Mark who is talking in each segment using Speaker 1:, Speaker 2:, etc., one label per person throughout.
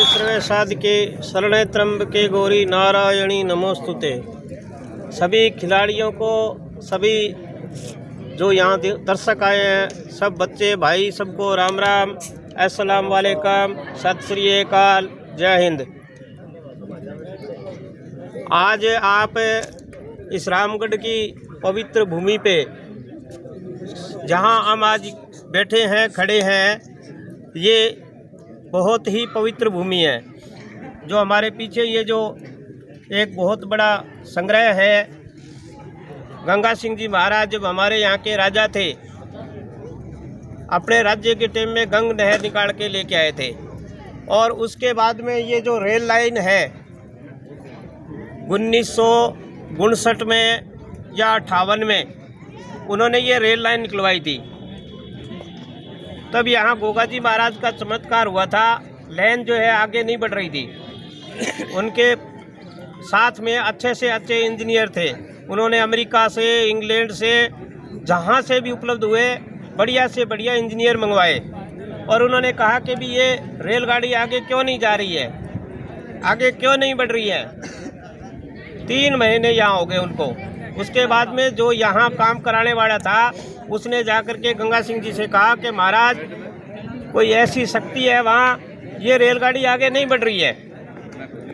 Speaker 1: सर्वे साधके शरणे त्र्यंबके गौरी नारायणी नमोस्तुते। सभी खिलाड़ियों को, सभी जो यहाँ दर्शक आए हैं, सब बच्चे भाई, सबको राम राम, अस्सलाम वालेकुम, सत श्री अकाल, जय हिंद। आज आप इस रामगढ़ की पवित्र भूमि पे जहाँ हम आज बैठे हैं, खड़े हैं, ये बहुत ही पवित्र भूमि है। जो हमारे पीछे ये जो एक बहुत बड़ा संग्रह है, गंगा सिंह जी महाराज जब हमारे यहाँ के राजा थे, अपने राज्य के टाइम में गंग नहर निकाल के लेके आए थे। और उसके बाद में ये जो रेल लाइन है 1959 में या 58 में उन्होंने ये रेल लाइन निकलवाई थी। तब यहाँ गोगा जी महाराज का चमत्कार हुआ था। लाइन जो है आगे नहीं बढ़ रही थी। उनके साथ में अच्छे से अच्छे इंजीनियर थे। उन्होंने अमेरिका से, इंग्लैंड से, जहाँ से भी उपलब्ध हुए, बढ़िया से बढ़िया इंजीनियर मंगवाए। और उन्होंने कहा कि भी ये रेलगाड़ी आगे क्यों नहीं जा रही है, आगे क्यों नहीं बढ़ रही है। 3 महीने यहाँ हो गए उनको। उसके बाद में जो यहाँ काम कराने वाला था, उसने जाकर के गंगा सिंह जी से कहा कि महाराज कोई ऐसी शक्ति है वहाँ, ये रेलगाड़ी आगे नहीं बढ़ रही है।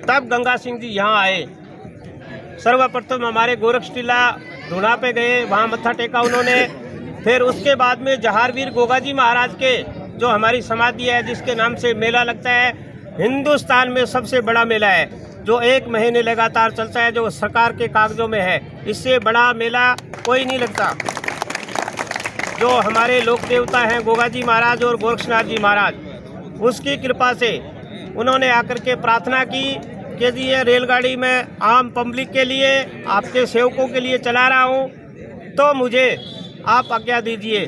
Speaker 1: तब गंगा सिंह जी यहाँ आए। सर्वप्रथम हमारे गोरक्ष टीला धुना पे गए, वहाँ मत्था टेका उन्होंने। फिर उसके बाद में जहारवीर गोगा जी महाराज के जो हमारी समाधि है, जिसके नाम से मेला लगता है, हिंदुस्तान में सबसे बड़ा मेला है, जो 1 महीने लगातार चलता है, जो सरकार के कागजों में है। इससे बड़ा मेला कोई नहीं लगता। जो हमारे लोक देवता हैं गोगा जी महाराज और गोरक्षनाथ जी महाराज, उसकी कृपा से उन्होंने आकर के प्रार्थना की कि जी ये रेलगाड़ी मैं आम पब्लिक के लिए, आपके सेवकों के लिए चला रहा हूँ, तो मुझे आप आज्ञा दीजिए।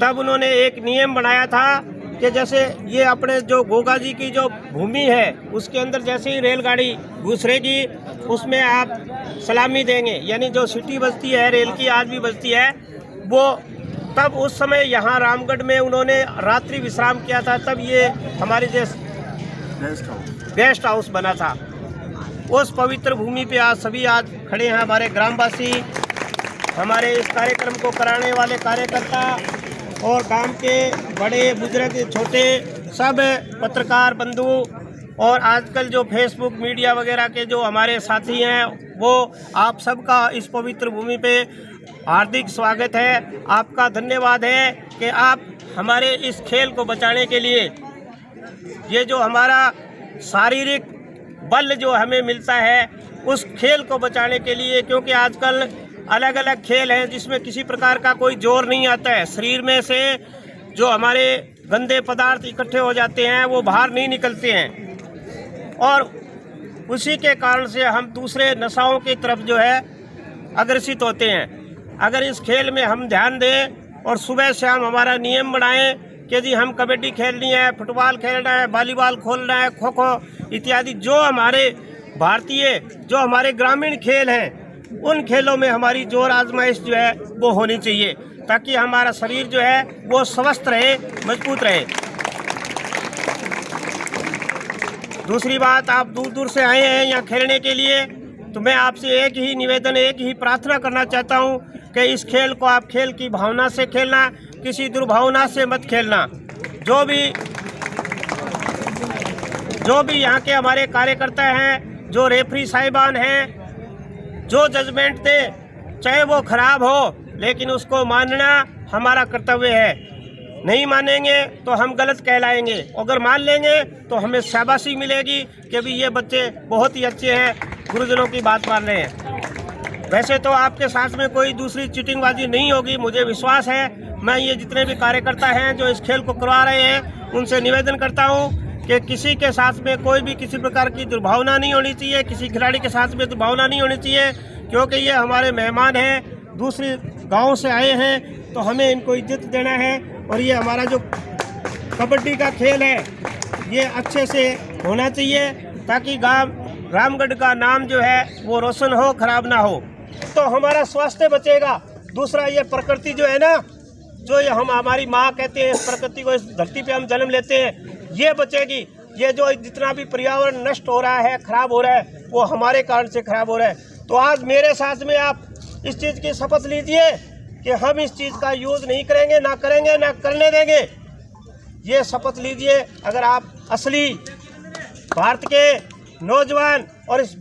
Speaker 1: तब उन्होंने एक नियम बनाया था कि जैसे ये अपने जो गोगा जी की जो भूमि है, उसके अंदर जैसे ही रेलगाड़ी घुसरेगी, उसमें आप सलामी देंगे। यानी जो सिटी बजती है रेल की, आज भी बजती है वो। तब उस समय यहाँ रामगढ़ में उन्होंने रात्रि विश्राम किया था। तब ये हमारे गेस्ट हाउस बना था। उस पवित्र भूमि पे आज सभी आज खड़े हैं, हमारे ग्रामवासी, हमारे इस कार्यक्रम को कराने वाले कार्यकर्ता और गांव के बड़े बुजुर्ग, छोटे, सब पत्रकार बंधु, और आजकल जो फेसबुक मीडिया वगैरह के जो हमारे साथी हैं, वो आप सबका इस पवित्र भूमि पे हार्दिक स्वागत है। आपका धन्यवाद है कि आप हमारे इस खेल को बचाने के लिए, ये जो हमारा शारीरिक बल जो हमें मिलता है, उस खेल को बचाने के लिए, क्योंकि आजकल अलग अलग खेल हैं जिसमें किसी प्रकार का कोई जोर नहीं आता है। शरीर में से जो हमारे गंदे पदार्थ इकट्ठे हो जाते हैं, वो बाहर नहीं निकलते हैं, और उसी के कारण से हम दूसरे नशाओं की तरफ जो है अग्रसित होते हैं। अगर इस खेल में हम ध्यान दें और सुबह शाम हमारा नियम बनाएं कि जी हम कबड्डी खेलनी है, फुटबॉल खेलना है, वॉलीबॉल खेलना है, खो खो इत्यादि, जो हमारे भारतीय, जो हमारे ग्रामीण खेल हैं, उन खेलों में हमारी जोर आजमाइश जो है वो होनी चाहिए, ताकि हमारा शरीर जो है वो स्वस्थ रहे, मजबूत रहे। दूसरी बात, आप दूर दूर से आए हैं यहाँ खेलने के लिए, तो मैं आपसे एक ही निवेदन, एक ही प्रार्थना करना चाहता हूँ कि इस खेल को आप खेल की भावना से खेलना, किसी दुर्भावना से मत खेलना। जो भी यहाँ के हमारे कार्यकर्ता हैं, जो रेफरी साहिबान हैं, जो जजमेंट दे, चाहे वो खराब हो, लेकिन उसको मानना हमारा कर्तव्य है। नहीं मानेंगे तो हम गलत कहलाएंगे, अगर मान लेंगे तो हमें शाबाशी मिलेगी कि भी ये बच्चे बहुत ही अच्छे हैं, गुरुजनों की बात मान रहे हैं। वैसे तो आपके साथ में कोई दूसरी चीटिंगबाजी नहीं होगी, मुझे विश्वास है। मैं ये जितने भी कार्यकर्ता हैं जो इस खेल को करवा रहे हैं, उनसे निवेदन करता हूँ कि किसी के साथ में कोई भी किसी प्रकार की दुर्भावना नहीं होनी चाहिए, किसी खिलाड़ी के साथ में दुर्भावना नहीं होनी चाहिए, क्योंकि ये हमारे मेहमान हैं, दूसरे गांव से आए हैं, तो हमें इनको इज्जत देना है। और ये हमारा जो कबड्डी का खेल है, ये अच्छे से होना चाहिए, ताकि गांव रामगढ़ का नाम जो है वो रोशन हो, खराब ना हो, तो हमारा स्वास्थ्य बचेगा। दूसरा, ये प्रकृति जो है ना, जो ये हम हमारी माँ कहते हैं, इस प्रकृति को, इस धरती पे हम जन्म लेते हैं, ये बचेगी। ये जो जितना भी पर्यावरण नष्ट हो रहा है, खराब हो रहा है, वो हमारे कारण से खराब हो रहा है। तो आज मेरे साथ में आप इस चीज़ की शपथ लीजिए कि हम इस चीज़ का यूज़ नहीं करेंगे, ना करेंगे, ना करने देंगे। ये शपथ लीजिए। अगर आप असली भारत के नौजवान और इस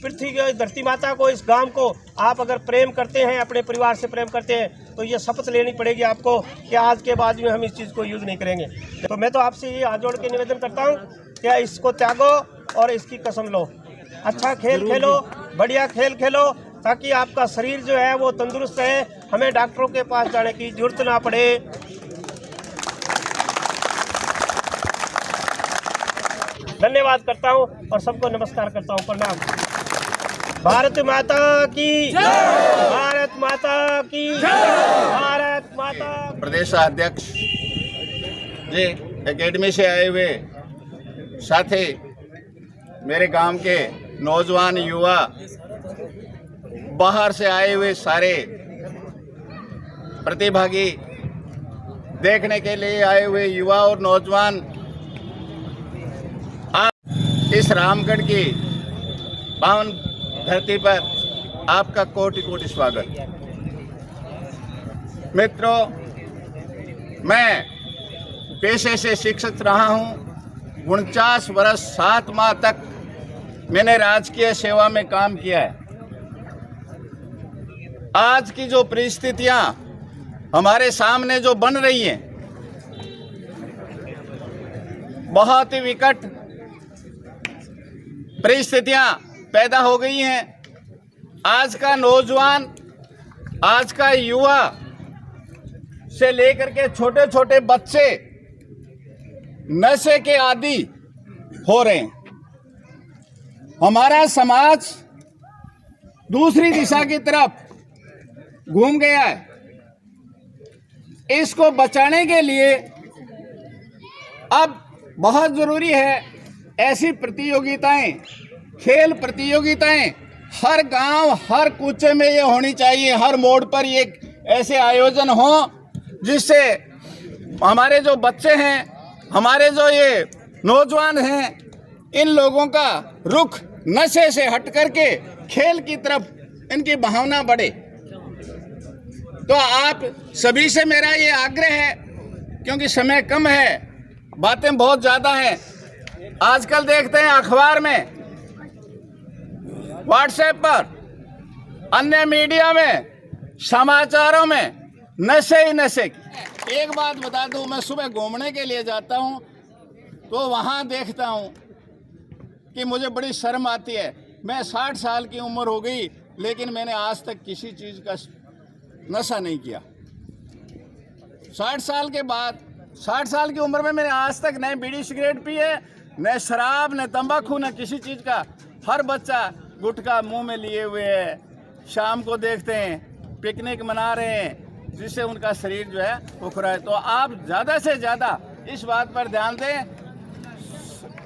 Speaker 1: पृथ्वी की, धरती माता को, इस गांव को आप अगर प्रेम करते हैं, अपने परिवार से प्रेम करते हैं, तो ये शपथ लेनी पड़ेगी आपको कि आज के बाद में हम इस चीज़ को यूज़ नहीं करेंगे। तो मैं तो आपसे ये हाथ जोड़ के निवेदन करता हूँ कि इसको त्यागो और इसकी कसम लो। अच्छा खेल खेलो, बढ़िया खेल खेलो, ताकि आपका शरीर जो है वो तंदुरुस्त रहे, हमें डॉक्टरों के पास जाने की जरूरत ना पड़े। धन्यवाद करता हूँ और सबको नमस्कार करता हूँ। प्रणाम। भारत माता की जय, भारत माता की जय, भारत माता।
Speaker 2: प्रदेश अध्यक्ष जी, एकेडमी से आए हुए साथी, मेरे गांव के नौजवान युवा, बाहर से आए हुए सारे प्रतिभागी, देखने के लिए आए हुए युवा और नौजवान, आज इस रामगढ़ की पावन धरती पर आपका कोटि कोटि स्वागत। मित्रों, मैं पेशे से शिक्षक रहा हूं। 49 वर्ष 7 माह तक मैंने राजकीय सेवा में काम किया है। आज की जो परिस्थितियां हमारे सामने जो बन रही हैं, बहुत ही विकट परिस्थितियां पैदा हो गई हैं। आज का नौजवान, आज का युवा से लेकर के छोटे छोटे बच्चे नशे के आदी हो रहे हैं। हमारा समाज दूसरी दिशा की तरफ घूम गया है। इसको बचाने के लिए अब बहुत जरूरी है ऐसी प्रतियोगिताएं, खेल प्रतियोगिताएं हर गांव, हर कूचे में ये होनी चाहिए। हर मोड़ पर ये ऐसे आयोजन हो जिससे हमारे जो बच्चे हैं, हमारे जो ये नौजवान हैं, इन लोगों का रुख नशे से हट करके खेल की तरफ इनकी भावना बढ़े। तो आप सभी से मेरा ये आग्रह है, क्योंकि समय कम है, बातें बहुत ज़्यादा हैं। आजकल देखते हैं अखबार में, व्हाट्सएप पर, अन्य मीडिया में, समाचारों में नशे ही नशे की। एक बात बता दूं, मैं सुबह घूमने के लिए जाता हूं तो वहां देखता हूं कि मुझे बड़ी शर्म आती है। मैं 60 साल की उम्र हो गई, लेकिन मैंने आज तक किसी चीज़ का नशा नहीं किया। 60 साल के बाद, 60 साल की उम्र में मैंने आज तक न बीड़ी सिगरेट पी है, न शराब, न तंबाकू, न किसी चीज़ का। हर बच्चा गुटखा मुंह में लिए हुए है, शाम को देखते हैं पिकनिक मना रहे हैं, जिससे उनका शरीर जो है उखड़ा है। तो आप ज़्यादा से ज़्यादा इस बात पर ध्यान दें।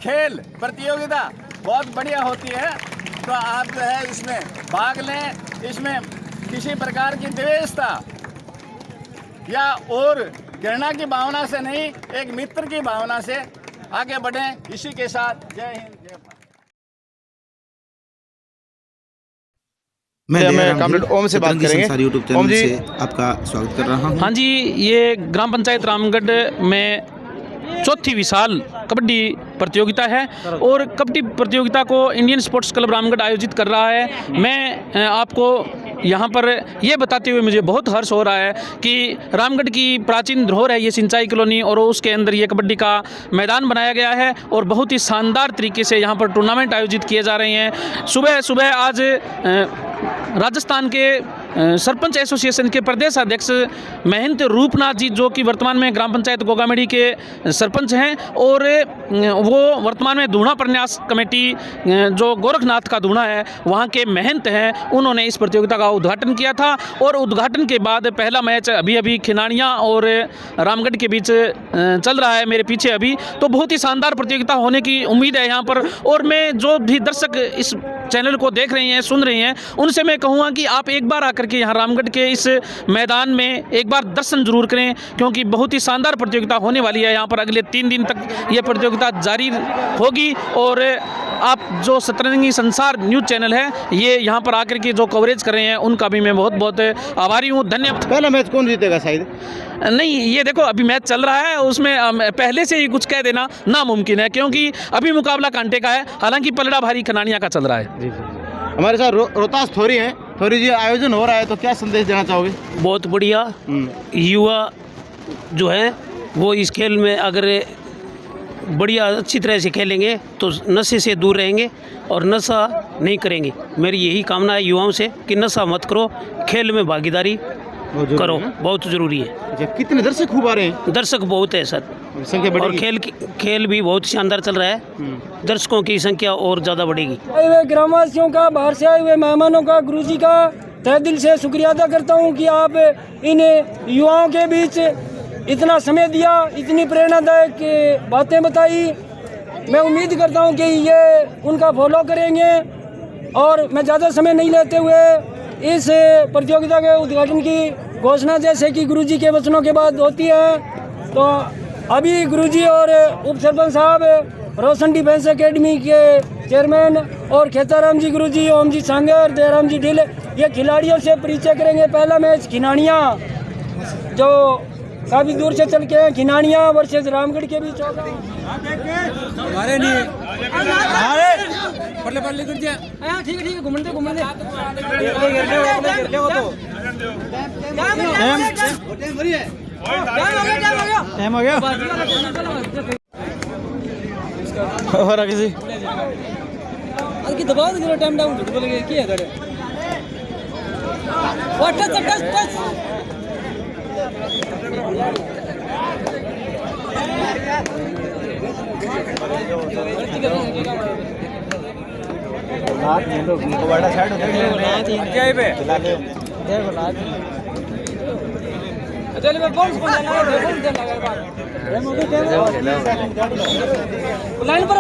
Speaker 2: खेल प्रतियोगिता बहुत बढ़िया होती है, तो आप जो है इसमें भाग लें। इसमें किसी प्रकार की द्वेषता या और घृणा की भावना से नहीं, एक मित्र की भावना से आगे बढ़ें। इसी के साथ जय हिंद, जय भारत।
Speaker 3: मैं कॉमरेड ओम से बात करेंगे।
Speaker 4: यूट्यूब चैनल से आपका स्वागत कर रहा हूं।
Speaker 3: हाँ जी, ये ग्राम पंचायत रामगढ़ में चौथी विशाल कबड्डी प्रतियोगिता है और कबड्डी प्रतियोगिता को इंडियन स्पोर्ट्स क्लब रामगढ़ आयोजित कर रहा है। मैं आपको यहाँ पर ये बताते हुए मुझे बहुत हर्ष हो रहा है कि रामगढ़ की प्राचीन धरोहर है ये सिंचाई कॉलोनी, और उसके अंदर ये कबड्डी का मैदान बनाया गया है और बहुत ही शानदार तरीके से यहाँ पर टूर्नामेंट आयोजित किए जा रहे हैं। सुबह सुबह आज राजस्थान के सरपंच एसोसिएशन के प्रदेश अध्यक्ष महंत रूपनाथ जी, जो कि वर्तमान में ग्राम पंचायत गोगामेड़ी के सरपंच हैं, और वो वर्तमान में धूणा प्रन्यास कमेटी जो गोरखनाथ का धूणा है वहाँ के महंत हैं, उन्होंने इस प्रतियोगिता का उद्घाटन किया था। और उद्घाटन के बाद पहला मैच अभी खिनानिया और रामगढ़ के बीच चल रहा है मेरे पीछे अभी। तो बहुत ही शानदार प्रतियोगिता होने की उम्मीद है यहाँ पर। और मैं जो भी दर्शक इस चैनल को देख रहे हैं, सुन रहे हैं, उनसे मैं कहूँगा कि आप एक बार आकर के यहाँ रामगढ़ के इस मैदान में एक बार दर्शन जरूर करें, क्योंकि बहुत ही शानदार प्रतियोगिता होने वाली है। यहाँ पर अगले 3 दिन तक ये प्रतियोगिता जारी होगी और आप जो सतरंगी संसार न्यूज़ चैनल है ये यहाँ पर आकर के जो कवरेज कर रहे हैं उनका भी मैं बहुत बहुत आभारी हूँ, धन्यवाद।
Speaker 4: पहला मैच कौन जीतेगा शायद?
Speaker 3: नहीं, ये देखो अभी मैच चल रहा है, उसमें पहले से ही कुछ कह देना नामुमकिन है, क्योंकि अभी मुकाबला कांटे का है, हालांकि पलड़ा भारी खनानिया का चल रहा है।
Speaker 4: हमारे साथ रोहतास थोरी है। थोरी जी, आयोजन हो रहा है तो क्या संदेश देना चाहोगे?
Speaker 5: बहुत बढ़िया। युवा जो है वो इस खेल में अगर बढ़िया अच्छी तरह से खेलेंगे तो नशे से दूर रहेंगे और नशा नहीं करेंगे। मेरी यही कामना है युवाओं से कि नशा मत करो, खेल में भागीदारी करो, बहुत ज़रूरी है।
Speaker 4: अच्छा, कितने दर्शक खूब आ रहे हैं?
Speaker 5: दर्शक बहुत है सर,
Speaker 4: संख्या
Speaker 5: और
Speaker 4: बढ़ेगी?
Speaker 5: खेल भी बहुत शानदार चल रहा है, दर्शकों की संख्या और ज़्यादा बढ़ेगी।
Speaker 6: ग्रामवासियों का, बाहर से आए हुए मेहमानों का, गुरुजी का तहे दिल से शुक्रिया अदा करता हूँ कि आप इन युवाओं के बीच इतना समय दिया, इतनी प्रेरणादायक बातें बताई। मैं उम्मीद करता हूँ कि ये उनका फॉलो करेंगे और मैं ज़्यादा समय नहीं लेते हुए इस प्रतियोगिता के उद्घाटन की घोषणा जैसे कि गुरुजी के वचनों के बाद होती है, तो अभी गुरुजी और उप सरपंच साहब, रोशन डिफेंस एकेडमी के चेयरमैन और खेताराम जी गुरुजी, ओम जी सांगर, दयाराम जी ढील, ये खिलाड़ियों से परिचय करेंगे। पहला मैच खिनानिया जो काफ़ी दूर से चल के हैं, खिनानिया वर्सेस रामगढ़ के बीच होगा। ठीक है घूमने टाइम हो गया
Speaker 4: और किसी
Speaker 6: दबाओ टाइम डाउन किया करे लाइन पर